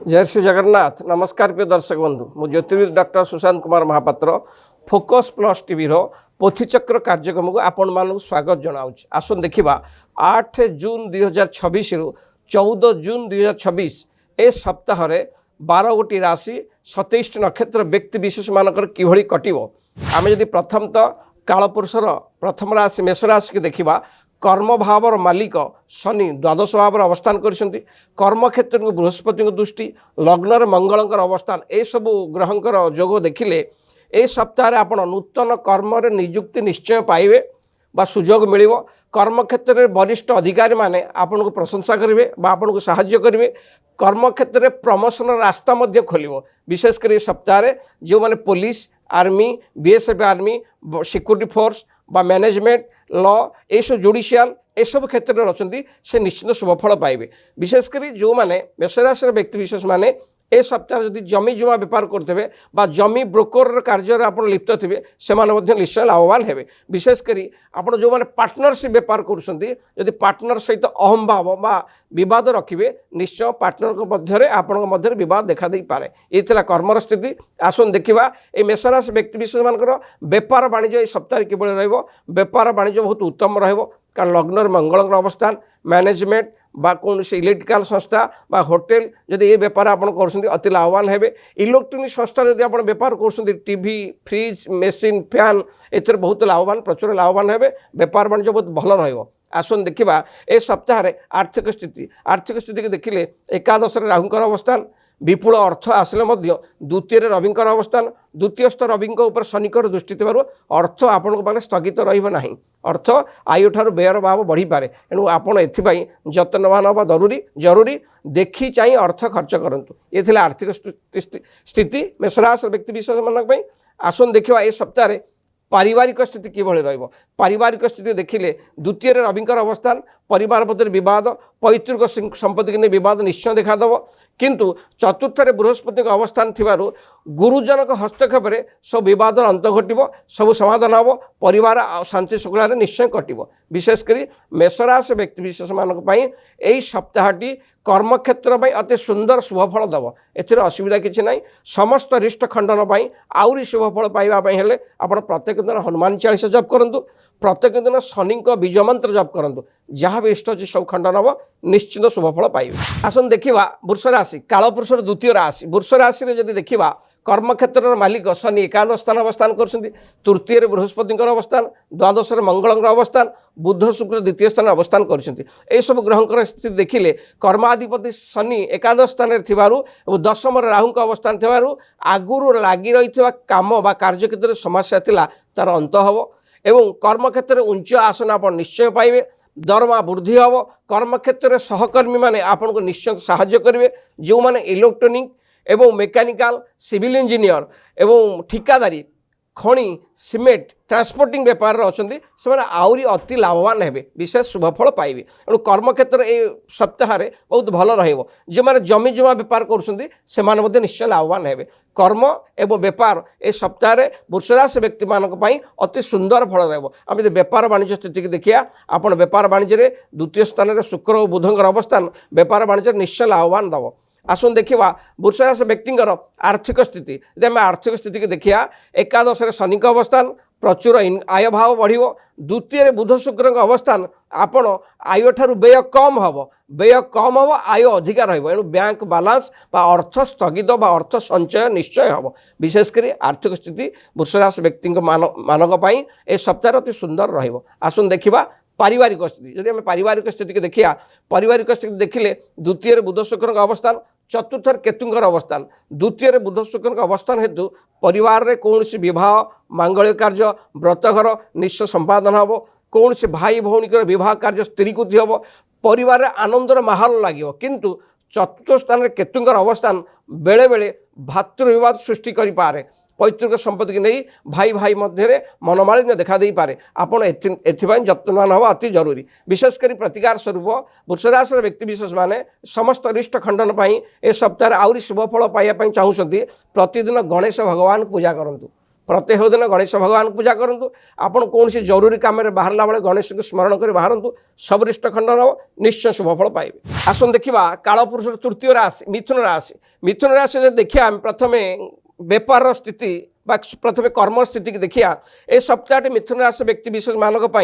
जय श्री जगन्नाथ। नमस्कार प्रिय दर्शक बंधु, मु ज्योतिर्विद doctor Sushant Kumar Mahapatra focus plus TV पोथीचक्र कार्यक्रम को आपण मानक स्वागत जनाऊँ। आसन देखा 8 जून 2026 रु 14 जून 2026 ए सप्ताह 12 गोटी राशि 27 नक्षत्र व्यक्ति विशेष मानकर किभଳି कटिवो। आमे यदि प्रथम तो कालपुरुषर प्रथम राशि मेष राशि के देखा कर्म भावर मालिक शनि द्वादश भाव अवस्थान कर कर्म क्षेत्र में बृहस्पति दृष्टि लग्न मंगल अवस्थान ए सबू ग्रहंकर जोग देखिले ए सप्ताह आप नूतन कर्म नियुक्ति निश्चय पाइबे बा सुजोग मिल कर्म क्षेत्र में वरिष्ठ अधिकारी माने आपन को प्रशंसा करेंगे आपन को साहाय्य करेंगे। कर्म क्षेत्र में प्रमोशन रास्ता मध्य खोलिबो। विशेषकर ये सप्ताह जो माने police army BSF army security force बा मैनेजमेंट लॉ ये सब जुडिशियल ये सब क्षेत्र में अच्छा से निश्चित शुभफल पाइबे। विशेषकर जो मैंने मेषराशि व्यक्ति विशेष माने ए सप्ताह जदि जमी जुमा बेपार करते बा जमी ब्रोकर कार्य आप लिप्त थे से निश्चय लाभवान हे। विशेषकर आप जो मैंने पार्टनरशिप बेपार कर पार्टनर सहित अहम भाव बा विवाद रखिए निश्चय पार्टनर मध्य आपण विवाद देखा दे पारे। ये कर्मर स्थिति। आसन देखा ये मेषराशि व्यक्ति विशेष मानकर बेपार वाणिज्य सप्ताह किभଳି रहइबो। बेपार वाणिज्य बहुत उत्तम रहइबो कारण लग्न मंगल अवस्थान मैनेजमेंट बा कौन से इलेक्ट्रिकल संस्था बा होटेल जदि ये बेपार आप अति लाभवान हे। इलेक्ट्रोनिक संस्था जदि आप बेपार कर टीवी फ्रिज मेसीन फैन एथर बहुत लाभवान प्रचुर लाभवान हे। बेपार वाणिज्य बहुत भल रहिबो। आसन देखा ए सप्ताह आर्थिक स्थिति के देखिले एकादश राहुंकर अवस्थान विपुल अर्थ आसिले द्वितीय रविंकर अवस्थान द्वितीयस्थ रवि शनिकर दृष्टि थी अर्थ आपण पाखे स्थगित रहा अर्थ आयु ठार व्ययर भाव बढ़ी पारे। एणु आपड़ एथि जत्नवान हवा जरूरी देखी चाहिए अर्थ खर्च करूँ। ये आर्थिक स्थिति मेषराशि व्यक्ति विशेष मानी। आसन देखा ए सप्ताह पारिवारिक स्थिति किभଳି रहइबो। पारिवारिक स्थिति देखिले द्वितीय रविंकर अवस्थान परिवार मध्य विवाद पैतृक संपत्ति के विवाद निश्चय देखादेव किंतु चतुर्थ बृहस्पति अवस्थान थिबारु गुरुजनक हस्तक्षेप सब विवाद अंत घटिबो सब समाधान हम परिवार शांति शुक्ला निश्चय कटिबो। विशेषकर मेषराशि व्यक्ति विशेष मानक पई एई सप्ताहटी कर्म क्षेत्र में अति सुंदर शुभफल दब। एथिरे असुविधा किछि नाही। समस्त रिष्ट खंडन पई आउरी शुभफल पाइबा पई हेले आपण प्रत्येक दिन हनुमान चालीसा जप करंतु प्रत्येक दिन शनि बीज मंत्र जप करूँ जहाँ भी इष्ट अच्छे सब खंडन हम निश्चित शुभफल पाइबे। आसन देखा वृष राशि कालपुरुषर द्वितीय राशि वृष राशि जदि देखा कर्म क्षेत्र मालिक शनि एकादश स्थान अवस्थान कर तृतीय बृहस्पति अवस्थान द्वादश मंगल अवस्थान बुध शुक्र द्वितीय स्थान अवस्थान कर सब ग्रहंकर स्थिति देखिले कर्माधिपति शनि एकादश स्थान दशम राहु अवस्थान आगुरु लगी रही काम बा कार्य क्षेत्र समस्या थिला तार अंत हम एवं कर्म क्षेत्र में उच्च आसन आप निश्चय पाइबे। दरमा वृद्धि हम कर्म क्षेत्र में सहकर्मी माने आपन को निश्चय साहाय्य करेंगे। जो माने इलेक्ट्रोनिक एवं मेकानिकल सिविल इंजीनियर एवं ठिकादारी खणी सीमेंट ट्रांसपोर्टिंग बेपार अच्छा से आहरी अति लाभवान हे विशेष शुभफल पाइबे। एणु कर्म क्षेत्र ए सप्ताह बहुत भल रहिबो। जो माने जमी जमा बेपार कर निश्चय लाभवान हे। कर्म एवं बेपार ए सप्ताह वृषराशि व्यक्ति मानक पई अति सुंदर फल रहिबो। आम यदि बेपार वाणिज्य स्थिति की देखिया आपण बेपार वाणिज्य द्वितीय स्थान में शुक्र और बुधंकर अवस्थान बेपार वाणिज्य निश्चय लाभवान दब। आसन देखा वृषराशि व्यक्तिंकर आर्थिक स्थिति यदि आम आर्थिक स्थिति की देखिया एकादश शनि अवस्थान प्रचुर आय भाव बढ़िबो। द्वितीय बुध शुक्र अवस्थान आपण आय ठारू व्यय कम हम आय अधिका रहिबो। एणु बैंक बालांस बा अर्थ स्थगित बा अर्थ संचय निश्चय हम। विशेषकर आर्थिक स्थिति वृषराशि व्यक्ति मानक पई ए सप्ताह अति सुंदर रहिबो। आसन देखा पारिवारिक स्थिति जदि आम पारिवारिक स्थिति के देखिया पारिवारिक स्थिति देखिले द्वितीय बुध शुक्र अवस्थान चतुर्थ केतुंकर अवस्थान द्वितीय बुध शुक्र अवस्थान हेतु परिवार रे कौन सी विवाह मांगलिक कार्य व्रतघर निश्चय संपादन हम कौन से भाई भौणी विवाह कार्य स्थिरीकृति हम परिवार आनंदर माहौल लगे। किंतु चतुर्थ स्थान केतुंकर अवस्थान बेले बेले भातृविवाद सृष्टि करि पारे। पैतृक संपत्ति की नहीं भाई भाई मध्य मनमालिन्य देखा दे पारे। आपड़ एथिपाई जत्नवान हवा अति जरूरी। विशेषकर प्रतिकार स्वरूप वृषराशि व्यक्ति विशेष माने समस्त अरिष्ट खंडन पाई ए सप्ताह आहरी शुभफल पाइबा चाहूँगी प्रतिदिन गणेश भगवान पूजा करंतु प्रत्येक दिन गणेश भगवान पूजा करूँ आपड़ कौन जरूरी कम बाहर बेले गणेश को स्मरण कर बाहर सबरिष्ट खंडन हम निश्चय शुभफल पाइबे। आसन देखा कालपुरुष तृतीय राशि मिथुन राशि। मिथुन राशि देखिए प्रथम बेपार स्थिति प्रथम कर्म स्थिति की देखिया ए सप्ताह मिथुन राशि व्यक्ति विशेष मानक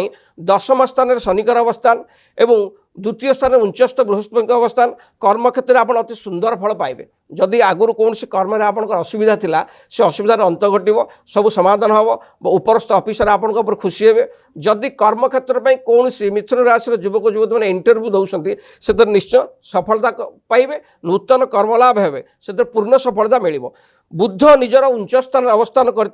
दशम स्थान शनिकर अवस्थान एवं द्वितीय स्थान उच्चस्थ बृहस्पति अवस्थान कर्म क्षेत्र में आप अति सुंदर फल पाइबे। जदि आगुरी कौन कर्म में आपंकर असुविधा थिला से असुविधार अंत घटव सब समाधान हम उपरस्थ ऑफिसर आप खुशी हे। जदि कर्म क्षेत्र में कौन मिथुन राशि युवक युवती मैंने इंटरव्यू दौरान से निश्चय सफलता पाइबे नूतन कर्म लाभ हे से पूर्ण सफलता मिल। बुध निजर उच्च स्थान अवस्थान कर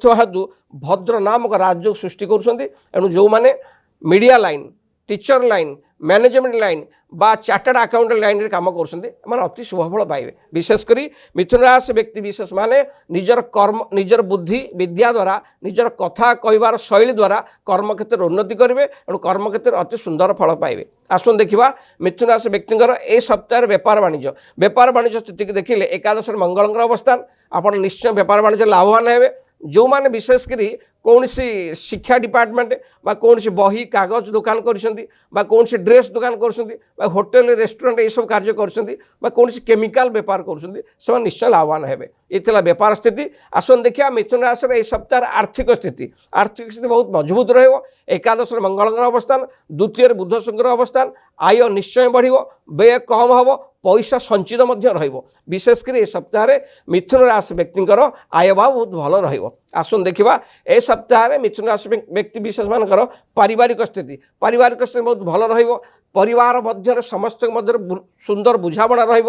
भद्र नामक राजयोग सृष्टि करुँच जो मैंने media line teacher line management line बा चार्टर्ड अकाउंटेंट लाइन रे काम कर अति शुभफल पाइबे। विशेषकर मिथुन राशि व्यक्ति विशेष माने निजर कर्म निजर बुद्धि विद्या द्वारा निजर कथा कहबार शैली द्वारा कर्म क्षेत्र उन्नति करेंगे और कर्म क्षेत्र अति सुंदर फल पाइबे। आसन देखा मिथुन राशि व्यक्तिंकर ए सप्ताह व्यापार वाणिज्य स्थिति की देखिले एकादश मंगल अवस्थान आप निश्चय व्यापार वाणिज्य लाभवान हे। जो माने विशेषकर कौन शिक्षा डिपार्टमेंट बा कौन बही कागज दुकान कर कौन ड्रेस दुकान कर होटेल रेस्टोरेंट ये सब कार्य कर कौन केमिकल बेपार कर निश्चय लाभवान हे। ये बेपार स्थिति। आसन देखिए मिथुन राशि ए सप्ताह आर्थिक स्थिति बहुत मजबूत रहिबो। एकादश मंगल अवस्थान द्वितीय बुध शुक्र अवस्थान आय निश्चय बढ़ व्यय कम हम पैसा संचित विशेषकर ए सप्ताह मिथुन राशि व्यक्तिंकर आय भाव बहुत भल रहिबो। आसन देखा ए सप्ताह मिथुन राशि व्यक्ति विशेष मानकर पारिवारिक स्थिति बहुत भल रहिबो। परिवार मध्य समस्त मध्य सुंदर बुझाणा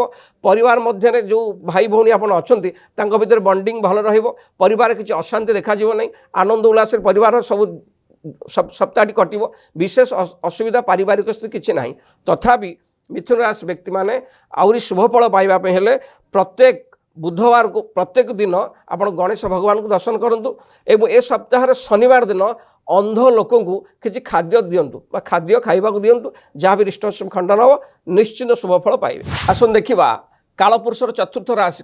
परिवार मध्य जो भाई भौणी आप अच्छा भर बंडिंग भल परिवार किसी अशांति देखा नहीं आनंद उल्लास परिवार सब सप्ताह कटो विशेष असुविधा पारिवारिक स्थिति किसी ना तथापि मिथुन राशि व्यक्ति माने आउरी शुभफल पाइबापे हेले प्रत्येक बुधवार को प्रत्येक दिन आप गणेश भगवान को दर्शन करूँ एवं ए सप्ताह शनिवार दिन अंध लोक किसी खाद्य दिंतु खाद्य खाइबा दिंतु जहाँ भी रिस्ट्रिक्शन खंडन हम निश्चित शुभफल पाइबे। आसन देखा कालपुरुषर चतुर्थ राशि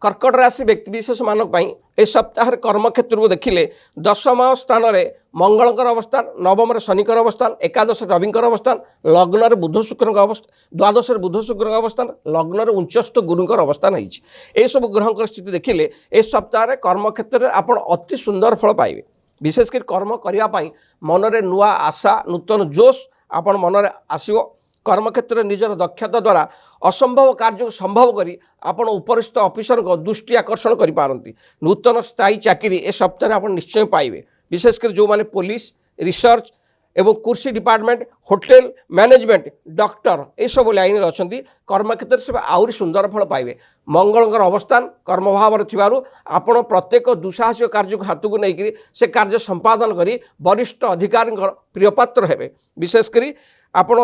कर्कट राशि व्यक्ति विशेष मानक ए सप्ताह कर्म क्षेत्र को देखिले दशम स्थान में मंगलकर अवस्थान नवम शनिकर अवस्थान एकादश रविंकर अवस्थान लग्न बुध शुक्र अवस्थान द्वादश बुध शुक्र अवस्थान लग्न उच्चस्थ गुरुंकर अवस्थान होती सब ग्रह स्थिति देखिले ए सप्ताह कर्म क्षेत्र में आप अति सुंदर फल पाइबे। विशेषकर कर्म करने मनरे नुआ आशा नूतन जोश आपण मनरे आसिबो। कर्म क्षेत्र में निजर दक्षता द्वारा असंभव कार्य को संभव करी आपण उपरिस्थ ऑफिसर को दृष्टि आकर्षण करि पारंती। नूतन स्थायी चाकरी ए सप्ताह आप निश्चय पाइबे। विशेषकर जो माने पुलिस रिसर्च एवं कृषि डिपार्टमेंट होटेल मैनेजमेंट डॉक्टर ये सब लाइन में अच्छा कर्म क्षेत्र से आउरी सुंदर फल पाइबे। मंगलकर अवस्थान कर्म भाव थिबारु आपण प्रत्येक दुसाहसिक कार्य को हाथ को लेकर से कार्य संपादन करी वरिष्ठ अधिकारी प्रियपात्र हेबे। विशेषकर आपण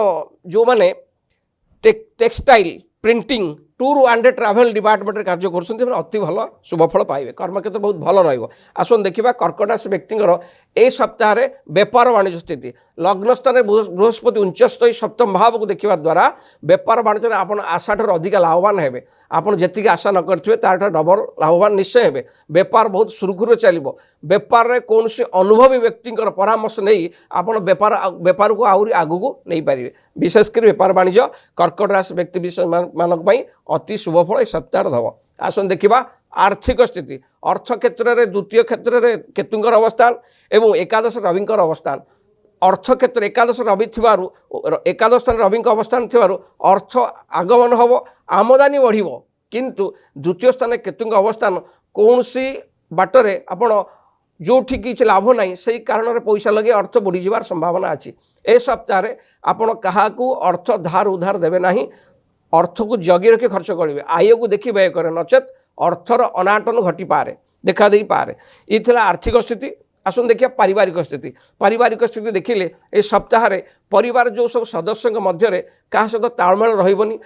जो माने textile printing tour and travel department कार्य कर अति भल शुभफल पाइबे। कर्म क्षेत्र बहुत भल रहिबो। आसन देखा कर्कट राशि व्यक्तिंकर ए सप्ताह व्यापार वाणिज्य स्थिति लग्न स्थान बृहस्पति उच्चस्थ सप्तम भाव को देखा द्वारा व्यापार वाणिज्य आप आशा ठार अधिक लाभवान हे। आपड़ जी आशा न करेंगे तार डबल लाभवान निश्चय हे। व्यापार बहुत सुरखुर चलो। व्यापार में कौन अनुभवी व्यक्ति परामर्श नहीं आप व्यापार को आहरी आगू नहीं पारे। विशेषकर व्यापार वाणिज्य कर्कट राशि व्यक्ति विशेष मानक अति शुभफल सप्ताह दब। आसन देखा आर्थिक स्थिति अर्थ क्षेत्र में द्वितीय क्षेत्र में केतुंकर अवस्थान एवं एकादश रविंकर अवस्थान अर्थ क्षेत्र एकादश रवि थिबारु एकादश स्थान रवि अवस्थान थिबारु अर्थ आगमन हम आमदानी बढ़िबो किंतु द्वितीय स्थान केतुंक अवस्थान कौन सी बाटरे आपण जो ठीक किसी लाभ ना से कारण पैसा लगे अर्थ बुड़ी जावार संभावना अच्छी। ए सप्ताह आपण काहाकू अर्थ धार उधार देवे ना अर्थ को जगी रखी खर्च करेंगे आय को देखी व्यय करें नचेत अर्थर अनाटन घटी पारे देखा दे पारे। ये आर्थिक स्थिति। आसन देखिए पारिवारिक स्थिति देखिले ए सप्ताह परिवार जो सब सदस्यों मध्य क्या सहित तालमेल रही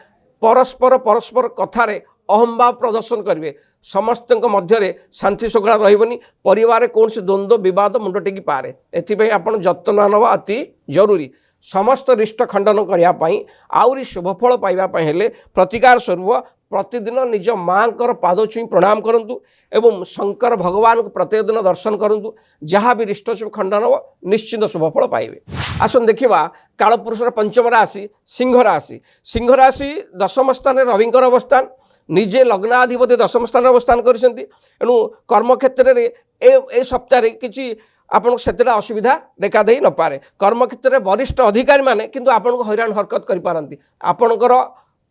परस्पर कथार अहंभाव प्रदर्शन करेंगे समस्त मध्य शांति शृंखला रही परिवार कौन द्वंद्व बद मुंड टेकी पारे। एथि आपण जत्नवान हवा अति जरूरी। समस्त रिष्ट खंडन करने आउरी शुभफल पाइबा हेले प्रतिकार स्वरूप प्रतिदिन निज माँ पाद छुई प्रणाम करूँ एवं शंकर भगवान को प्रत्येक दिन दर्शन करूँ जहाँ भी रिष्टशुभ खंडन हो निश्चित शुभफल पाइबे। आसन देखा कालपुरुषर पंचम राशि सिंह राशि। सिंह राशि दशम स्थान रविंकर अवस्थान निजे लग्नाधिपति दशम स्थान अवस्थान करेणु कर्म क्षेत्र में ए सप्ताह किसी आपन से असुविधा देखा दे न पारे। कर्म क्षेत्र में वरिष्ठ अधिकारी माने किंतु आपन को हैरान हरकत करि पारंती। आपनकर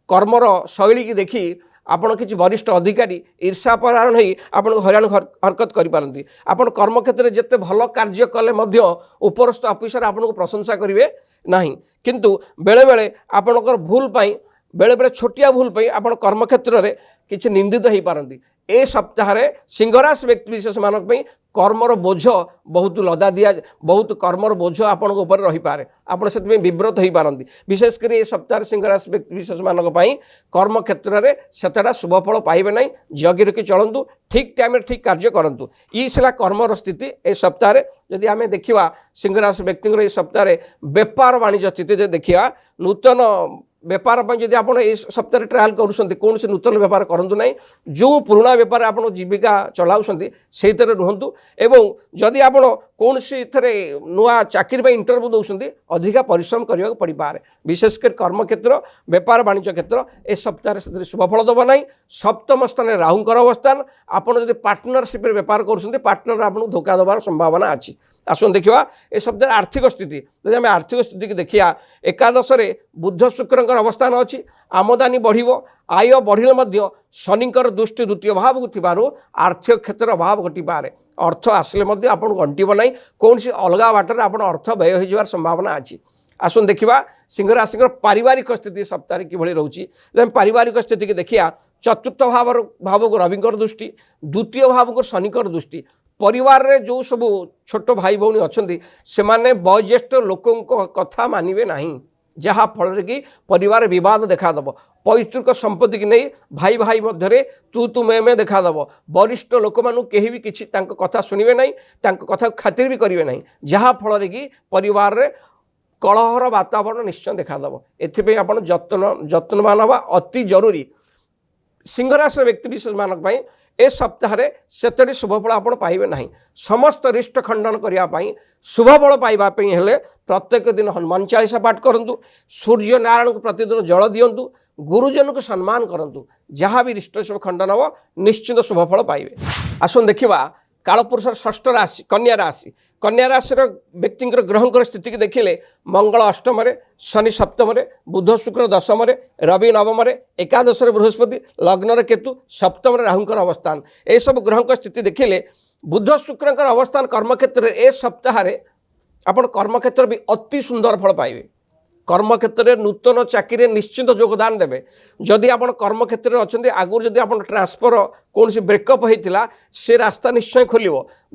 कर्मर शैली की देखी आपन किसी वरिष्ठ अधिकारी ईर्षा परायण होई आपन को हैरान हरकत करि पारंती। आपन कर्म क्षेत्र में जिते भल कार्य कले मध्य उपरस्थ ऑफिसर आपन को प्रशंसा करिवे नहीं किंतु बेले बेले आपनकर भूल पाई बेले बेले छोटिया भूल पाई आपन कर्म क्षेत्र में किसी निंदित हो पारंती। ए सप्ताह सिंहराशि व्यक्ति विशेष मानक पई कर्मर बोझ बहुत लदा दिया बहुत कर्मर बोझ आपण ऊपर रही पारे आपण से विव्रत हो पारंती। विशेषकर ए सप्ताह सिंहराशि व्यक्ति विशेष मानक पई कर्म क्षेत्र में सेटा शुभफल पाइबे नहीं। जगी रखी चलतु ठीक टाइम ठीक कार्य करंतु। ई सिला कर्मर स्थिति ए सप्ताह जदि आम देखा सिंहराशि व्यक्ति सप्ताह बेपार वाणिज्य स्थिति देखा नूतन बेपार जब आप सप्ताह ट्रायल करुँच कौन से नूतन बेपार करूँ ना जो पुराणा बेपार आप जीविका चलाऊँ से रुहतु एवं जदि आप कौन सी नुआ चाकरी इंटरव्यू दौरान अधिका परिश्रम करने पड़ पाए। विशेषकर कर्म क्षेत्र बेपार वाणिज्य क्षेत्र ए सप्ताह से शुभफल दब ना। सप्तम स्थान राहुंकर अवस्थान आपड़ जब पार्टनरशिप बेपार कर पार्टनर आपको धोखा देवार संभावना अच्छी। आसन देखा ए शब्द आर्थिक स्थिति जब आम आर्थिक स्थिति की देखिया एकादश बुध शुक्र अवस्थान अच्छी आमदानी बढ़ आय बढ़े शनिकर दृष्टि द्वितीय भाव को थिबारु आर्थिक क्षेत्र अभाव घटी पारे। अर्थ आसिले आपन घंटिब ना कौन सी अलग बाटर आप अर्थ व्यय हो जावार संभावना अच्छी। आसन देखा सिंह राशि पारिवारिक स्थिति सप्ताह किभली रोची जब पारिवारिक स्थिति की देखिया चतुर्थ भाव को रविंकर दृष्टि द्वितीय भाव को शनिकर दृष्टि परिवार रे जो सब छोट भाई भौणी अच्छा से माने वयोज्येष्ठ लोकों कथा मानिबे नहीं जहाँ फल कि परिवार विवाद देखादेव। पैतृक संपत्ति की नहीं भाई भाई मध्य तू मैं देखादेव। वरिष्ठ लोक मानू कहीं भी किसी कथा शुणे ना कथा खातिर भी करेंगे ना जहाँ फल कि परिवार रे कलहर वातावरण निश्चय देखादेव। एथिपे आपण जत्नवान हवा अति जरूरी। सिंहराशि व्यक्ति विशेष मानक ए सप्ताह से शुभफल आप पाइबे नहीं। समस्त रिष्ट खंडन करने शुभफल पाइबापी हेले प्रत्येक दिन हनुमान चालीसा पाठ करूँ सूर्य नारायण को प्रतिदिन जल दिंतु गुरुजन को सम्मान करूँ जहाँ भी रिष्ट शुभ खंडन हम निश्चित शुभफल पाइबे। आसन देखा कालपुरुषर षष्ठ राशि कन्या राशि व्यक्ति ग्रहंकर स्थिति की देखिले मंगल अष्टम शनि सप्तम बुध शुक्र दशम रवि नवम एकादश बृहस्पति लग्न केतु सप्तम राहुंकर अवस्थान ए सब ग्रहंकर स्थिति देखिले बुध शुक्र अवस्थान कर्मक्षेत्र ए सप्ताह आपण कर्मक्षेत्र भी अति सुंदर फल पाइबे। कर्मक्षेत्र में नूतन चाकरी निश्चित योगदान देवे। जदि आप कर्मक्षेत्र में अच्छा आगुरी जदि आप ट्रांसफर कौन सी ब्रेकअप होता से रास्ता निश्चय खोल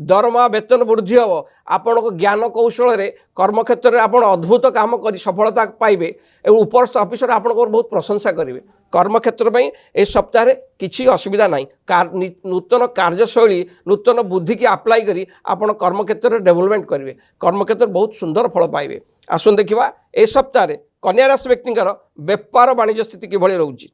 दरमा वेतन वृद्धि हम आपण को ज्ञान कौशल कर्मक्षेत्र में आप अद्भुत काम कर सफलता पाइबे और उपरस्थ ऑफिसर आप बहुत प्रशंसा करेंगे। कर्मक्षेत्र में ए सप्ताह किसी असुविधा ना नूतन कार्यशैली नूतन बुद्धि की अप्लाई करी आपण कर्मक्षेत्र में डेवलपमेंट करेंगे। कर्मक्षेत्र बहुत सुंदर फल पाइबे। आसन देखा ए सप्ताह कन्या राशि व्यक्ति बेपार वाणिज्य स्थिति किभली रोची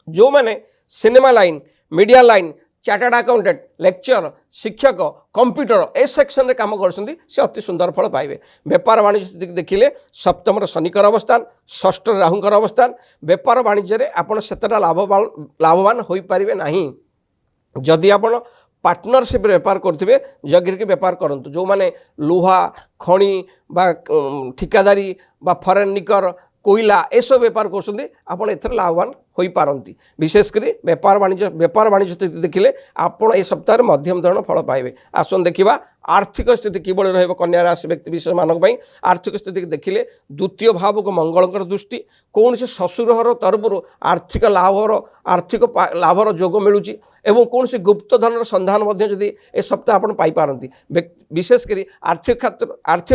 जो मैंने cinema line media line chartered accountant lecture शिक्षक कंप्यूटर ए सेक्शन में काम करते अति सुंदर फल पाइबे। बेपार वाणिज्य स्थिति देखिले सप्तम शनिकर अवस्थान षष्ठ राहुंकर अवस्थान बेपार वाणिज्य आपड़ से लाभवान हो पारे ना। जदि आप पार्टनरशिप बेपार करुवे जगिर बेपार करूँ जो मैंने लुहा खणी बा ठिकादारी बा फरेनिकर कोईला ए सब बेपार कर लाभवान हो पारती। विशेषकर बेपार वाणिज्य स्थिति देखिले आपण ए सप्ताह मध्यम धरण फल पाइबे। आसन देखा आर्थिक स्थिति किभली रहिबो कन्या राशि व्यक्ति विशेष मानक आर्थिक स्थिति देखिले द्वितीय भाव को मंगलकर दृष्टि कौन से ससुर तरफ आर्थिक लाभर जोग मिलूची एवं कौन सी गुप्त धन संधान जदि ए सप्ताह आप पाइपारती। विशेषकर आर्थिक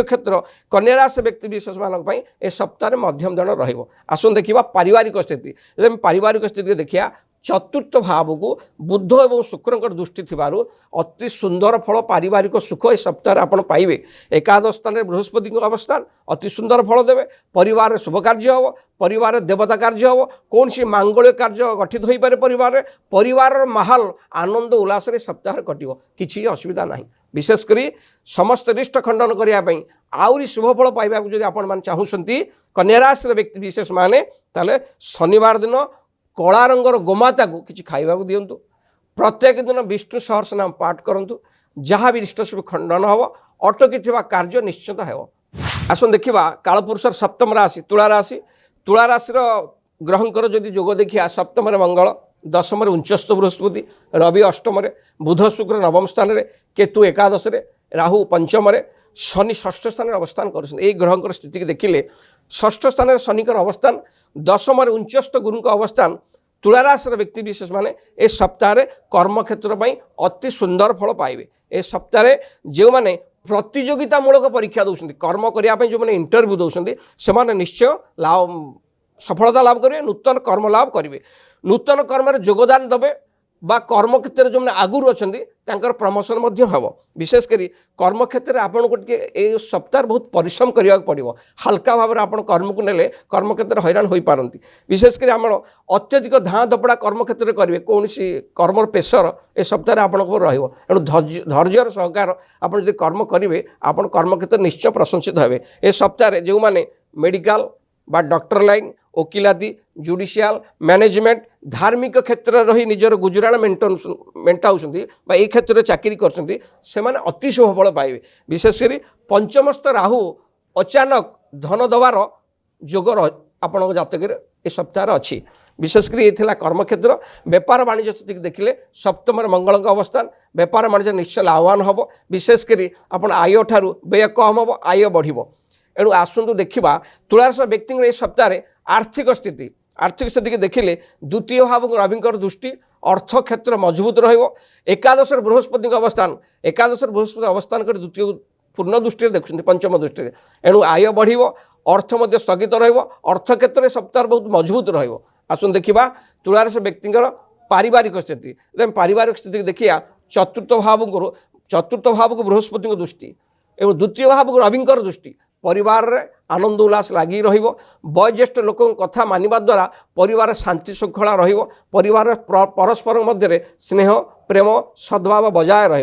क्षेत्र कन्या राशि व्यक्ति विशेष मानक ए सप्ताह मध्यम धरण रहिबो। आसन देखा पारिवारिक स्थिति जब पारिवारिक स्थिति देखिया चतुर्थ भाव को बुध और शुक्र दृष्टि थिबारु अति सुंदर फल पारिवारिक सुख ए सप्ताह आप पाइबे। एकादश स्थान में बृहस्पति अवस्थान अति सुंदर फल देवे। परिवार शुभ कार्य हम, परिवार देवता कार्य हम, कौन सी मांगल्य कार्य गठित हो पारे। परिवार माहौल आनंद उल्लास सप्ताह कटिव, किसी असुविधा ना। विशेषकर समस्त रिष्ट खंडन करने आहरी शुभ फल पाइबा जो आपण चाहूँगी कन्या राशि व्यक्ति विशेष माने ताले शनिवार दिन कला रंगर गोमाता को किसी खाइबा दिंतु। प्रत्येक दिन विष्णु सहस्र नाम पाठ करूँ, जहाँ भी इष्ट शुभ खंडन हम, अटकी कार्य निश्चित हो। आसन देखा कालपुरुषर सप्तम राशि तुला राशि। तुला राशि ग्रहंकर जदि जोग देखिया सप्तम मंगल, दशम उंचस्थ बृहस्पति, रवि अष्टम, बुध शुक्र नवम स्थान में, केतु एकादश, राहु पंचम, शनि षष्ठ स्थान में अवस्थान कर ग्रहंकर स्थिति देखिले षष्ठ स्थान में शनिकर अवस्थान, दशम उंचस्थ गुरु अवस्थान। तुला राशि व्यक्ति विशेष माने ए सप्ताह कर्म क्षेत्र में अति सुंदर फल पाइबे। ए सप्ताह जो माने प्रतियोगितामूलक परीक्षा दौरान कर्म करने जो मैंने इंटरव्यू दौरान से निश्चय लाभ सफलता लाभ करेंगे, नूतन कर्म लाभ करेंगे। नूतन कर्म योगदान देवे बा कर्म क्षेत्र जो मैंने आगुरी अच्छा प्रमोशन हम। विशेषकर कर्म क्षेत्र में आपको ये सप्ताह बहुत परिश्रम करने पड़ो। हल्का भाव में आप कर्म को नेले कर्म क्षेत्र हैरान हो पारती। विशेषकर आम अत्यधिक धाँ धपड़ा कर्म क्षेत्र करेंगे, कौन सी कर्म प्रेसर ए सप्ताह आपको रू धैर्यर सहकार आप कर्म करेंगे आप कर्म क्षेत्र निश्चय प्रशंसित हे। ए सप्ताह जो मैंने मेडिकल बा डॉक्टर लाइन, वकिलाती, जुडिशियल, मैनेजमेंट, धार्मिक क्षेत्र में रही निजर गुजराण मेटाऊँ ये क्षेत्र में चाकरी कर अति शुभ फल पाइबे। विशेषकर पंचमस्थ राहु अचानक धन दबार जोग आपण जातक ए सप्ताह अच्छी। विशेषकर ये कर्म क्षेत्र। व्यापार वाणिज्य स्थिति देखिले सप्तम मंगल अवस्थान, व्यापार वाणिज्य निश्चय लाभवान हम। विशेषकर आप आय ठारू व्यय कम हम, आय बढ़। एणु आसतु देखा तुलाराशि व्यक्ति ए सप्ताह आर्थिक स्थिति देखिले द्वितीय भाव रविंकर दृष्टि अर्थ क्षेत्र मजबूत रकादश बृहस्पति अवस्थान, एकादश बृहस्पति अवस्थान कर द्वितीय पूर्ण दृष्टि देखुं पंचम दृष्टि। एणु आय बढ़, अर्थ स्थगित अर्थ क्षेत्र में सप्ताह बहुत मजबूत रसुन देखा तुलाराशि व्यक्ति पारिवारिक स्थिति। पारिवारिक स्थिति देखिया चतुर्थ भाव को बृहस्पति दृष्टि एवं द्वितीय भाव को रविंकर दृष्टि। परिवार रे आनंद उल्लास लगी वयोज्येष्ठ लोक कथा मानिबा द्वारा परिवार शांति श्रृंखला परिवार परस्पर मध्य स्नेह प्रेम सद्भाव बजाय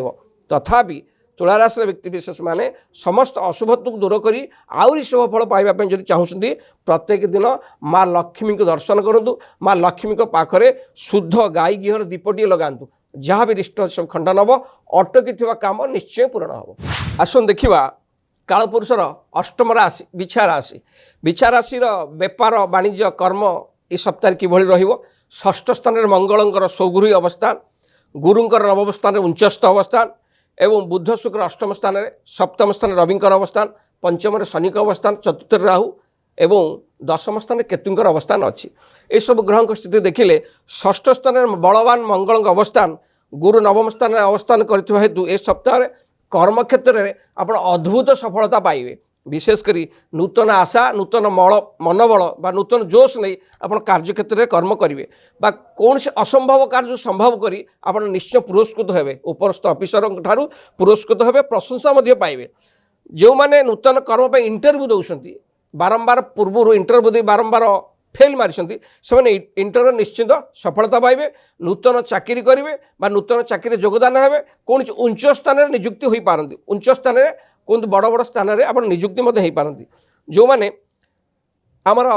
तथापि तुलाराशि व्यक्ति विशेष माने समस्त अशुभत्व को दूर करी आहरी शुभ फल पाइबा जदि चाहूँगी प्रत्येक दिन माँ लक्ष्मी को दर्शन करूँ। माँ लक्ष्मी को पाखरे शुद्ध गाई घीर दीपटी लगातु, जहाँ भी रिष्ट सब खंडन हम, अटकी काम निश्चय पूरण हम। आसन देखा कालपुरुषर अष्टम राशि बिछा राशि। बिछा राशि व्यापार वाणिज्य कर्म ये सप्ताह किभଳି रहिबो। षष्ठ स्थान में मंगलंकर स्वगृही अवस्थान, गुरुंकर नवम स्थान में उंचस्थ अवस्थान एवं बुध शुक्र अष्टम स्थान में, सप्तम स्थान रविंकर अवस्थान, पंचम शनिक अवस्थान, चतुर्थ राहु एवं दशम स्थान केतुंकर अवस्थान अच्छी। ये सब ग्रह स्थिति देखिले षष्ठ स्थान में बलवान मंगल अवस्थान, गुरु नवम स्थान में अवस्थान करथिबा हेतु ए सप्ताह कर्म क्षेत्र में आप अद्भुत सफलता पाइबे। विशेषकर नूतन आशा, नूतन मनोबल बा नूतन जोश नहीं आप कार्य क्षेत्र में कर्म करेंगे बा कौन से असंभव कार्य संभव करी आप निश्चय पुरस्कृत हेबे। उपरस्थ ऑफिसर ठारू पुरस्कृत हेबे, प्रशंसा पाइबे। जो माने नूतन कर्म पे इंटरव्यू दौरान बारंबार पूर्व इंटरव्यू दे बारंबार फेल मारी से इंटरव्यू निश्चित सफलता पाइबे। नूतन चाकरी करेंगे बा नूतन चाकरी योगदान हेबे। कौन उच्च स्थान में नियुक्ति हो पारती, उच्च स्थान में कौन बड़ बड़ स्थान में आप नियुक्ति हो पारती। जो मैंने आमर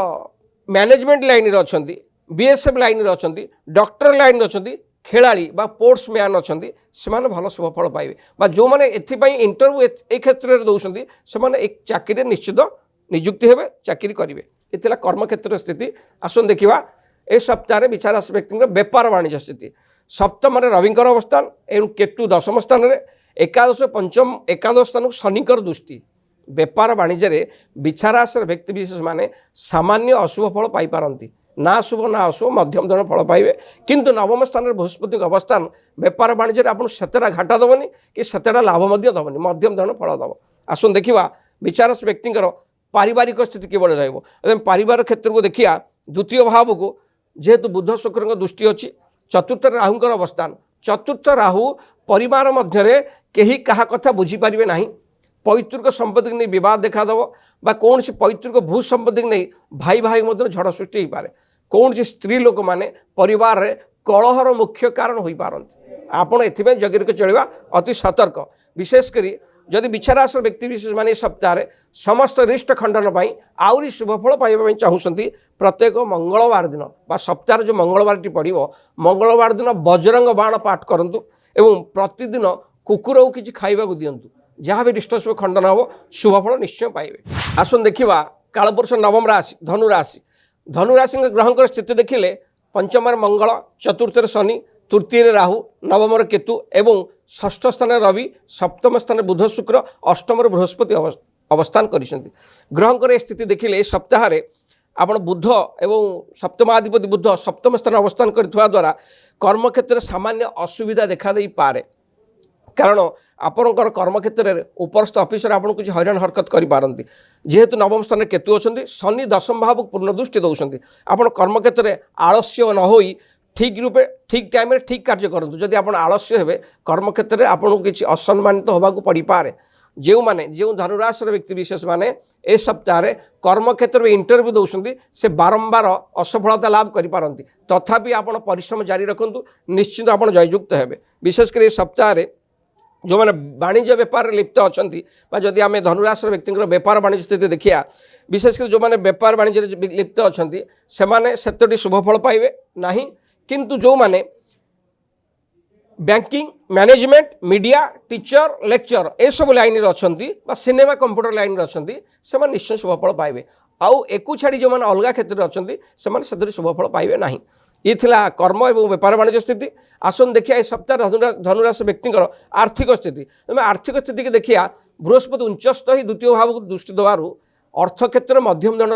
मैनेजमेंट लाइन अच्छा, बीएसएफ लाइन अच्छा, डॉक्टर लाइन अच्छा, खेलाड़ी बा स्पोर्ट्स मैन अच्छा से भल शुभ फल पाइबे। बा जो मैंने एथिपाई इंटरव्यू ए क्षेत्र में दौरान से एक चाकरी निश्चित नियुक्ति हेबे, चाकरी करेंगे। ये कर्म क्षेत्र स्थिति। आसन देखा ए सप्ताह बिछा राशि व्यक्ति व्यापार वाणिज्य स्थिति। सप्तम रविंकर अवस्थान एवं केतु दशम स्थान में, एकादश पंचम एकादश स्थान को शनिकर दृष्टि। व्यापार वाणिज्य बिछा राशि व्यक्ति विशेष माने सामान्य अशुभ फल पाइपारती, ना शुभ ना अशुभ मध्यम धरण फल पाइबे। किंतु नवम स्थान में बृहस्पति अवस्थान व्यापार वाणिज्य आपको सेतेटा घाटा दबनी कि सेतेटा लाभ दबनी, मध्यम धरण फल दब। आसन देखा बिछा राशि व्यक्ति पारिवारिक स्थिति किभଳି ରହିବ। पारिवारिक क्षेत्र को देखिया द्वितीय भाव को जेहेतु बुध शुक्र दृष्टि अच्छी, चतुर्थ राहुंकर अवस्थान चतुर्थ राहु परिवार मध्य केही कहा कथा बुझीपारे ना पैतृक संपत्ति नहीं बद देखादेव बा कौन सी पैतृक भू संपत्ति नहीं भाई भाई मध्य झड़ सृष्टि हो पाए कौन सी स्त्री लोक मैंने परिवार रे कलहर मुख्य कारण हो पारती आपण एथि जगिर चलवा अति सतर्क विशेषकर जदि विचारासर व्यक्ति विशेष मान सप्ताह समस्त रिष्ट खंडन आहरी शुभफल पाइबा चाहूँगी प्रत्येक मंगलवार दिन बा सप्ताह जो मंगलवार टी पड़ो मंगलवार दिन बजरंग बाण पाठ करूँ एवं प्रतिदिन कुकुर को किसी खाइबा दिंतु जहाँ भी रिष्ट शुभ खंडन हम शुभफल निश्चय पाइबे। आसन देखा कालपुरुष नवम राशि धनुराशि धनुराशि ग्रहंकर स्थिति देखिले पंचम मंगल चतुर्थ शनि तृतीय राहु नवम केतु एवं षष्ठ स्थान रवि सप्तम स्थान बुध शुक्र अष्टम बृहस्पति अवस्थान करिसेंती। ग्रहंकर स्थिति देखिले सप्ताह आपण बुध एवं सप्तमाधिपति बुध सप्तम स्थान अवस्थान करथिबा द्वारा कर्म क्षेत्र में सामान्य असुविधा देखा दे पारे कारण आपणकर कर्म क्षेत्र में उपरस्थ ऑफिसर आपन कुछ हैरान हरकत करिपारंती जेहेतु नवम स्थान केतु अछंती शनि दशम भाव पूर्ण दृष्टि दौरान आपण कर्म क्षेत्र में आलस्य न होई ठीक रूपे ठीक टाइम ठीक कार्य करूँ जदि आप आलस्य हे कर्म क्षेत्र में आपको किसी असम्मानित होगा पड़ पाए जो मैंने जो धनुराशि व्यक्ति विशेष मैंने ए सप्ताह कर्म क्षेत्र में इंटरव्यू दौरान से बारंबार असफलता लाभ करें तथापि आप परिश्रम जारी रखुँ निश्चित आप जययुक्त हे विशेषकर सप्ताह जो मैंने वाणिज्य बेपार लिप्त अच्छा जदि आम धनुराशि व्यक्ति बेपार वाणिज्य स्थिति देखिया विशेषकर जो मैंने बेपार वाणिज्य लिप्त अच्छा से शुभफल पाइबे ना किंतु जो माने banking management media teacher lecture ए सब लाइन अच्छा सिनेमा कंप्यूटर लाइन अच्छा से निश्चय शुभफल पाइबे आउ एकु छाड़ी जो मैंने अलग क्षेत्र अच्छा से शुभफल पाइबे ना ये थिला कर्म एवं बेपार वाणिज्य स्थिति। आसन देखिए ए सप्ताह धनुराशि व्यक्ति आर्थिक स्थिति आर्थिक स्थिति की देखिया बृहस्पति उच्चस्थ ही द्वितीय भाव को दृष्टि देवार अर्थ क्षेत्र मध्यम दंड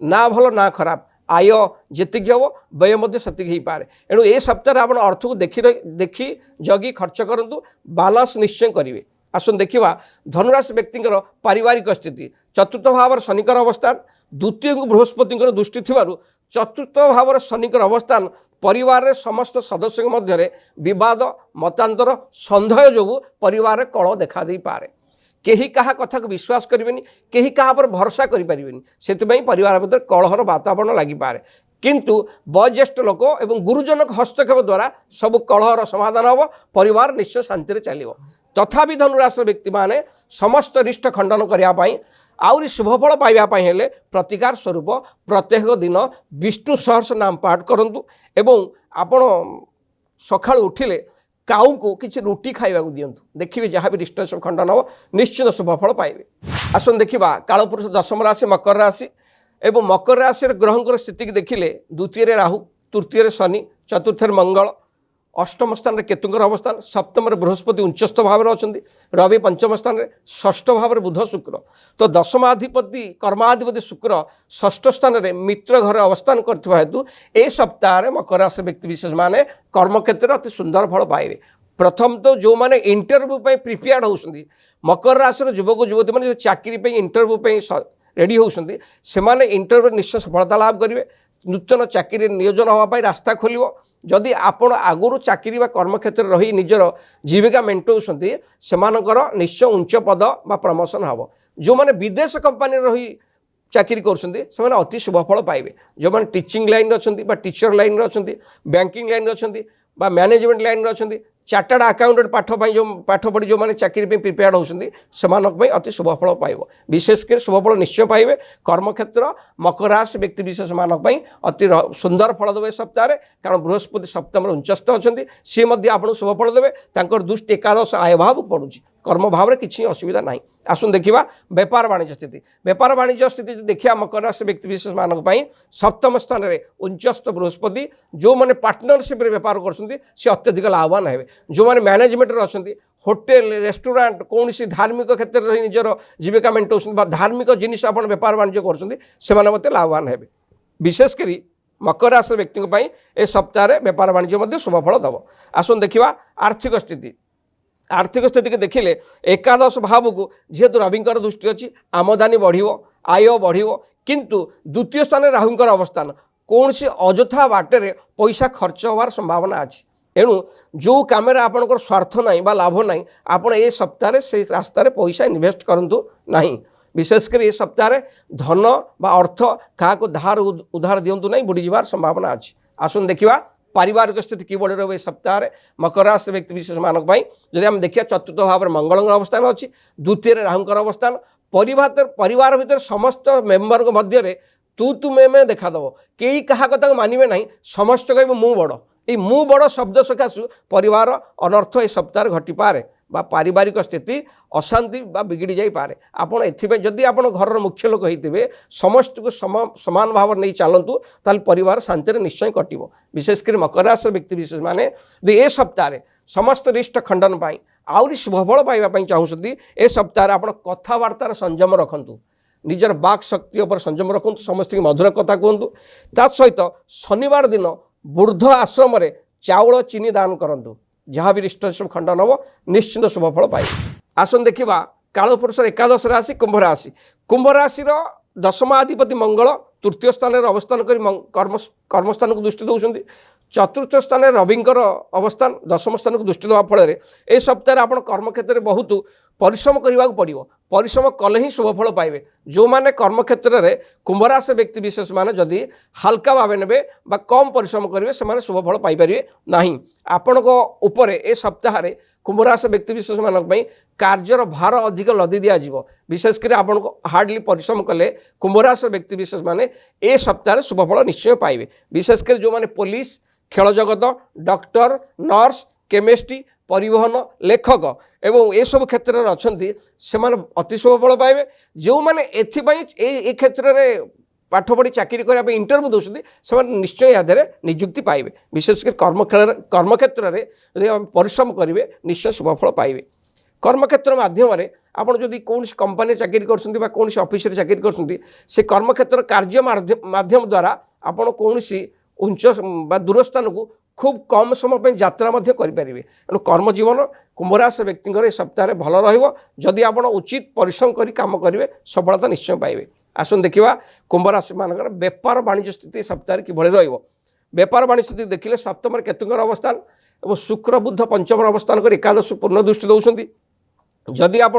ना भल ना खराब आय जी हम व्यय से पारे एणु ए सप्ताह आप अर्थ को देखी जगी खर्च करूँ बालांस निश्चय करेंगे। आसन देखा धनुराशि व्यक्ति पारिवारिक स्थिति चतुर्थ भाव शनिकर अवस्थान द्वितीय को बृहस्पति दृष्टि थी चतुर्थ भाव शनिकर अवस्थान परिवार समस्त सदस्य मध्य विवाद मतांतर सन्देह जो परिवार कलह देखा दे पारे केही कहा कथा को विश्वास करेंगे केही कहा पर भरोसा करें से परिवार भर कलहर वातावरण लगिपारे किंतु वयोज्येष्ठ लोक एवं गुरुजन हस्तक्षेप द्वारा सब कलहर समाधान हम परिवार निश्चय शांति चलो तथापि धनुराशि व्यक्ति माने समस्त रिष्ट खंडन करने आहरी शुभफल पाइबापी हेले प्रतिकार स्वरूप प्रत्येक दिन विष्णु सहस्र नाम पाठ करूँ एवं आपण सका उठिले काऊ को किसी रुटी खाइबा दिंतु देखिए जहाँ भी रिष्ट खंडन हम निश्चित शुभफल पाइबे। आसन देखा कालपुरुष दशम राशि मकर राशि एवं मकर राशि ग्रहंकर स्थिति की देखिले द्वितीय राहु तृतीय शनि चतुर्थ मंगल अष्टम स्थान केतुंकर अवस्थान सप्तम बृहस्पति उच्चस्थ भाव में अच्छा रवि पंचम स्थान षष्ठ भाव में बुध शुक्र तो दशमाधिपति कर्माधिपति शुक्र षष्ठ स्थान में मित्र घर अवस्थान करथिबा हेतु ए सप्ताह मकर राशि व्यक्ति विशेष माने कर्म क्षेत्र अति सुंदर फल पाइबे। प्रथम तो जो माने इंटरव्यू प्रिपेयर्ड होउछंदी मकर राशि युवक युवती मैंने चाकरी इंटरव्यू रेडी होउछंदी सेमाने इंटरव्यू निश्चय सफलता लाभ करेंगे नूतन चाकरी नियोजन होगापाई रास्ता खोल जदि आपण आगुरी चाकरी बा कर्म क्षेत्र रही निजर जीविका मेन्टौंट से निश्चय उच्च पद बा प्रमोशन हम जो मैंने विदेश कंपानी रही चाकरी कर अति शुभफल पाइबे जो मैंने टीचिंग लाइन अच्छा टीचर लाइन अच्छा बैंकिंग लाइन अच्छा मैनेजमेंट लाइन अच्छा चार्टर्ड अकाउंटेंट जो पाठ पढ़ी जो मैंने चाकरी प्रिपेयर्ड होती से अति शुभफल पाइब विशेषकर शुभफल निश्चय पाइबे। कर्म क्षेत्र मकर राशि व्यक्ति विशेष मानक अति सुंदर फल देवे सप्ताह कारण बृहस्पति सप्तम उच्चस्थ अच्छा सी आपको शुभफल देवे दृष्टि एकादश आय भाव पड़ू कर्म भाव में किसी असुविधा ना। आसन देखा बेपार वाणिज्य स्थिति बेपार वाणिज्य स्थिति देखिए मकर राशि व्यक्ति विशेष मानक सप्तम स्थान में उच्चस्थ बृहस्पति जो मैंने पार्टनरशिप बेपार कर अत्यधिक लाभवान हे जो मैंने मैनेजमेंट अच्छा होटेल रेस्टोरेंट कौन सी धार्मिक क्षेत्र में निजर जीविका मेन्टौंट धार्मिक जिनिस आप बेपार वाणिज्य कर लाभवान हे विशेषकर मकर राशि व्यक्ति ए सप्ताह बेपार वाणिज्य शुभफल दब। आसन देखा आर्थिक स्थिति आर्थिक स्थिति के देखिले एकादश भाव को जेहेतु रविंकर दृष्टि अच्छी आमदानी बढ़ आय बढ़ किंतु द्वितीय स्थान राहुंकर अवस्थान कौन सी अजथा बाटर पैसा खर्च होवार संभावना अच्छी एणु जो कम आपंकर स्वार्थ ना बा लाभ ना आप ए सप्ताह से रास्तार पैसा इन्वेस्ट करूँ ना विशेषकर ये सप्ताह धन बा अर्थ क्या धार उधार दिंतु ना बुड़ीजार संभावना अच्छी आसन देखा पारिवारिक स्थिति किभली रही सप्ताह मकर राशि व्यक्ति विशेष मानक जदि आम देखिए चतुर्थ भाव में मंगल अवस्थान अच्छी द्वितीय राहुंकर अवस्थान परिवार भितर समस्त मेम्बर मध्य तू मैं देखादेव कई क्या कथा मानवे ना समस्त कह मु बड़ ये मु बड़ शब्द सकाशु परिवार अनर्थ ए सप्ताह घटीपे बा पारिवारिक स्थिति अशांति बा बिगड़ी जापे आपड़ एदि आप घर मुख्य लोक होते समस्त को समान भाव नहीं चलतु ताल परिवार शांति निश्चय कटो विशेषकर मकर राशि व्यक्ति विशेष माने ए सप्ताह समस्त रिष्ट खंडन आहरी शुभफल पाइबापी चाहूँगी ए सप्ताह आप कथबार्तार संयम रखु निजर बाक शक्ति उपर संयम रखु समस्त मधुर कथा कहतु ता सहित शनिवार दिन बुर्ध आश्रम चाउल चीनी दान करूँ जहाँ भी रिष्ट खंडन हम निश्चिंत शुभफल पाए आसन देखा कालपुरुष एकादश राशि कुंभ राशि दशमाधिपति मंगल तृतीय स्थान अवस्थान कर कर्मस्थान को दृष्टि दौरान चतुर्थ स्थान रविंकर अवस्थान दशम स्थान को दृष्टि देवा फल ए सप्ताह आप कर्मक्षेत्र में बहुत परिश्रम करने पड़ो परिश्रम कले ही शुभफल पाइबे जो माने कर्मक्षेत्र में कुंभराशि व्यक्ति विशेष माने जदि हाल्का भाव ने कम परिश्रम करेंगे से शुभफल पाइपर ना आपण उपर ए सप्ताह कुंभराशि व्यक्ति विशेष मानक कार्यर भार अधिक लदी दिज्व विशेषकर आपन को हार्डली परिश्रम कले कुंभराशि व्यक्ति विशेष माने ए सप्ताह शुभफल निश्चय पाइबे विशेषकर जो माने पुलिस खेल जगत डॉक्टर नर्स केमिस्ट्री परिवहन लेखक एवं ये सब क्षेत्र में अच्छा से अति शुभफल पाइबे जो मैंने ए क्षेत्र में पाठ पढ़ी चाकरी करने इंटरव्यू दूसरी से निश्चय यादव निजुक्ति पाइबे विशेषकर कर्मक्षेत्र में यदि परिश्रम करेंगे निश्चय शुभफल पाइबे कर्मक्षेत्र माध्यम आपड़ जदि कौन कंपानी चाकरी कर कौन ऑफिस चाकरी कर कर्मक्षेत्र कार्य माध्यम द्वारा आपड़ कौन उच्च दूर स्थान को खूब कम समय यात्रा करें एणु कर्मजीवन कुंभराशि व्यक्ति सप्ताह भल रदि आप उचित परिश्रम कर काम करेंगे सफलता निश्चय पाइबे आसन देखा कुंभराशि मानकर बेपार वाणिज्य स्थिति सप्ताह किभली बेपार वाणिज्य स्थिति देखिले सप्तम केतुंकर अवस्थान और शुक्र बुध पंचम अवस्थान कर एकादश पूर्ण दृष्टि दौरान जदि आप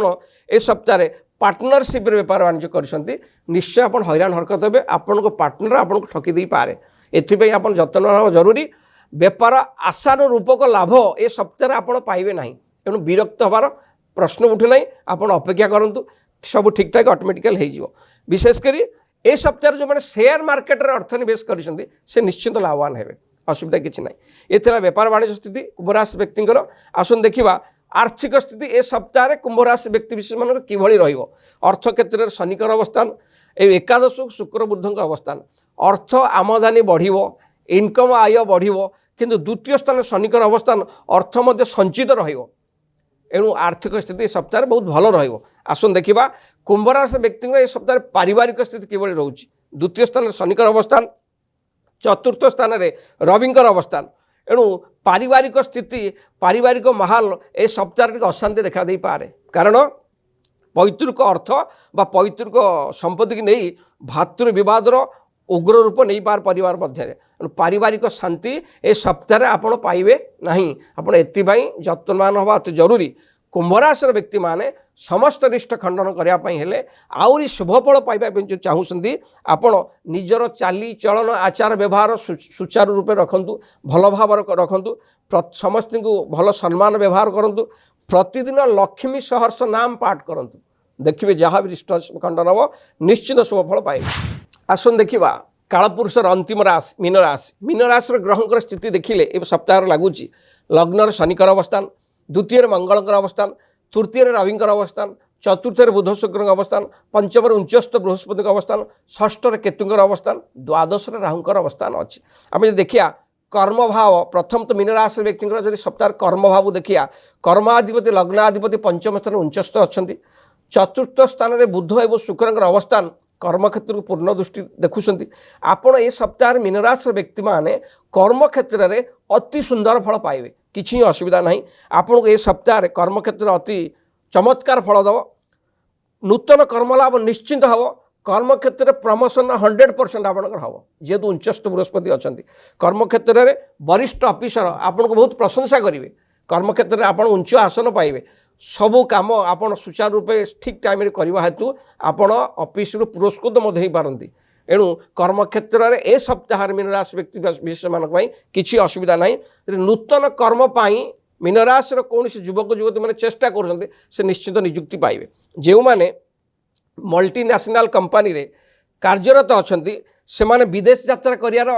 ए सप्ताह पार्टनरशिप बेपार वाणिज्य कर निश्चय आप हैरान हरकत हे आपण पार्टनर आपको ठकी दे पारे एथि आप जत्न होना जरूरी बेपार आशानुरूपक लाभ ए सप्ताह आप पाइबे ना तेणु विरक्त हबार प्रश्न उठुना आप अपेक्षा करूँ सब ठीक ठाक ऑटोमेटिकल हो विशेषकर ए सप्ताह जो मैंने शेयर मार्केट रे अर्थ निवेश करिसेंती से निश्चिंत लाभवान हेबे असुविधा किसी ना ये बेपार वाणिज्य स्थिति कुंभराशि व्यक्ति आसन देखा आर्थिक स्थिति ए सप्ताह कुंभराशि व्यक्ति विशेष मान किभली रहिबो अर्थ क्षेत्र में शनिकर अवस्थान एकादश शुक्र बुधक अवस्थान अर्थ आमदानी बढ़िबो इनकम आय बढ़िबो किंतु द्वितीय स्थान शनिकर अवस्थान अर्थ मध्य संचित रहिबो एणु आर्थिक स्थिति सप्ताह बहुत भल रहिबो आसन देखा कुंभराशि व्यक्ति ए सप्ताह पारिवारिक स्थिति किभली रोची द्वितीय स्थान शनिकर अवस्थान चतुर्थ स्थान रविंकर अवस्थान एणु पारिवारिक स्थिति पारिवारिक माहौल ए सप्ताह अशांति देखा दे पारे कारण पैतृक अर्थ बा पैतृक संपत्ति की नहीं भातृ विवादर उग्र रूप नहीं पार परिवार मध्य पारिवारिक शांति ए सप्ताह आप पाइबे नहीं आप यत्नवान हवा अति जरूरी कुंभराशि व्यक्ति माने समस्त रिष्ट खंडन करने आहरी शुभफल पाइबा जो चाहूँगी आपण निजर चाली चलन आचार व्यवहार सुचारू रूपे रखंतु भल भाव रखंतु समस्त को भल सम्मान व्यवहार करूँ प्रतिदिन लक्ष्मी सहर्ष नाम पाठ करूँ देखिए जहाँ भी रिष्ट खंडन हम निश्चित शुभफल पाइबे आसन देखा कालपुरुषर अंतिम राशि मीन राशि ग्रहंकर स्थिति देखिले ए सप्ताह लगुच लग्न शनिकर अवस्थान द्वितीय मंगलकर अवस्थान तृतीय रविंकर अवस्थान चतुर्थ बुध शुक्र अवस्थान पंचम उच्चस्थ बृहस्पति अवस्थान षष्ठ केतुंकर अवस्थान द्वादश राहुंकर अवस्थान अच्छी आम देखिया कर्म भाव प्रथम तो मीन राशि व्यक्ति जब सप्ताह कर्म भाव देखिया कर्माधिपति लग्नाधिपति पंचम स्थान उच्चस्थ अच्छा चतुर्थ स्थान में बुध और शुक्र अवस्थान कर्मक्षेत्र को पूर्ण दृष्टि देखुं आपण ए सप्ताह मीन राशि व्यक्ति माने कर्मक्षेत्र में अति सुंदर फल पाइबे किसी असुविधा नहीं आपन को ए सप्ताह कर्मक्षेत्र अति चमत्कार फल दब नूतन कर्मलाभ निश्चिंत हम কর্মক্ষেত্রে প্রমোশন 100% আপনার হব যেহেতু উঞ্চস্থ বৃহস্পতি অনেক কর্মক্ষেত্রে বরিষ্ঠ অফিসর আপনার বহুত প্রশংসা করবে কর্মক্ষেত্রে আপনার উচ্চ আসন পাইবে सबू कम आप सुचारू रूपे ठीक टाइम करने हेतु आपण ऑफिस रु पुरस्कृत हो पारती एणु कर्मक्षेत्र में ए सप्ताह मीन राशि व्यक्ति विशेष मानक किसी असुविधा ना नूतन कर्म मीन राशि कौन युवक युवती मैंने चेष्टा कर निश्चित निजुक्ति पाइबे जो मैंने मल्टीनेशनल कंपनी रे कार्यरत अच्छा से माने विदेश यात्रा करार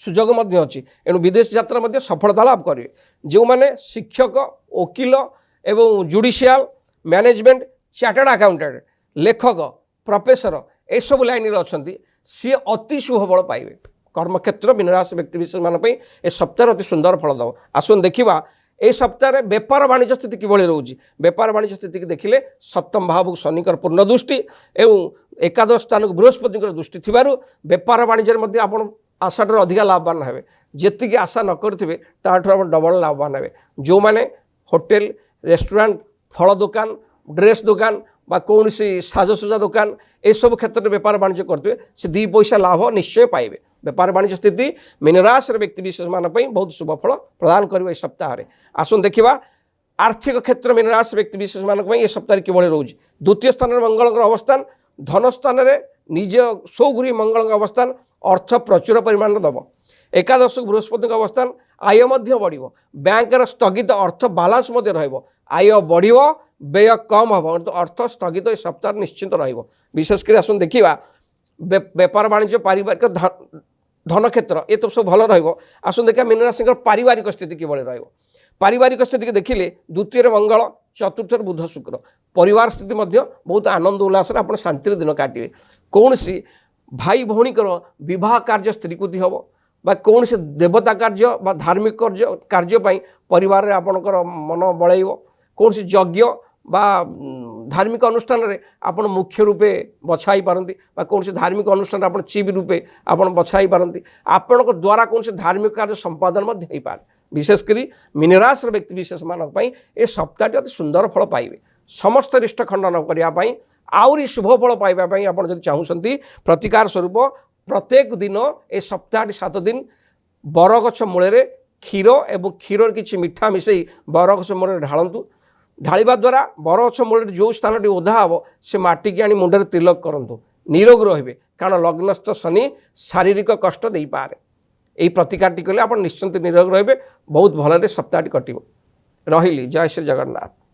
सुजोग अच्छी एणु विदेश यात्रा सफलता लाभ करेंगे जो मैंने शिक्षक वकिल एवं जुडिशियल मैनेजमेंट चार्टर्ड अकाउंटेंट लेखक प्रोफेसर ए सब लाइन अच्छा सी अति शुभ फल पाइबे कर्मक्षेत्र मीनराशि व्यक्ति विशेष मान ए सप्ताह अति सुंदर फल दब आसन देखा ए सप्ताह बेपार वाणिज्य स्थिति किभଳି रोचे बेपार वाणिज्य स्थिति की देखिले सप्तम भाव शनिकर पूर्ण दृष्टि एवं एकादश स्थान को बृहस्पति दृष्टि थिबारु बेपार वाणिज्य आप आशाटर अधिका लाभवान हे जी आशा न करेंगे ताठू डबल लाभवान हे जो मैंने होटेल रेस्टोरेंट फल दुकान ड्रेस दुकान बा कौन सी साजसज्जा दुकान ए सब क्षेत्र में बेपार वाणिज्य करते से दी पैसा लाभ निश्चय पाइबे बेपार वाणिज्य स्थिति मीनराशि व्यक्ति विशेष मान बहुत शुभ फल प्रदान कर सप्ताह आसन देखा आर्थिक क्षेत्र मीनराशि व्यक्ति विशेष मान सप्ताह किभଳି रोचे द्वितीय स्थान में मंगल अवस्थान धन स्थान में निज सौगुरी मंगल अवस्थान अर्थ प्रचुर परिमाण दब एकादश बृहस्पति अवस्थान आय बढ़ बैंकर स्थगित अर्थ बालांस आय बढ़ व्यय कम हम तो अर्थ स्थगित ए सप्ताह निश्चिंत विशेषकर आसन देखा बेपार वाणिज्य पारिवारिक धन क्षेत्र ये तो सब भल रसन देखा मीन राशि पारिवारिक स्थिति किभଳି पारिवारिक स्थिति की देखिले द्वितीय मंगल चतुर्थ बुध शुक्र परिवार स्थिति बहुत आनंद उल्लास आप शांति दिन काटे कौन सी भाई भौणीकर विवाह कार्य स्त्रीकृति हम बा कौन से देवता कार्य बा धार्मिक कार्य परिवार रे आपणकर मन बड़ाइब कौन सी यज्ञ बा धार्मिक अनुष्ठान रे आपण मुख्य रूपे बछाई पारती कौन से धार्मिक अनुष्ठान आप चीफ रूपे आप बछाई पारती आपण द्वारा कौन से धार्मिक कार्य संपादन हो पारे विशेषकर मीनराशि व्यक्ति विशेष मानक ए सप्ताह अति सुंदर फल पाइबे समस्त रिष्ट खंडन करने आउरी शुभ फल पाइबापी आप चाहूँगी प्रतिकार स्वरूप प्रत्येक दिन ए सप्ताह 7 दिन बरगछ मूल क्षीर एवं क्षीर किसी मिठा मिसई बरगछ मूल ढालतु ढालिबा द्वारा बरगछ मूल जो स्थान ओधा हम से माटी की आनी मुंडे तिलक करूँ निरोग रे कारण लग्नस्थ शनि शारीरिक कष्ट दे पारे यही प्रतिकार कले आप निश्चिंत निरोग रे बहुत भल सप्ताह कटो रही जय श्री जगन्नाथ।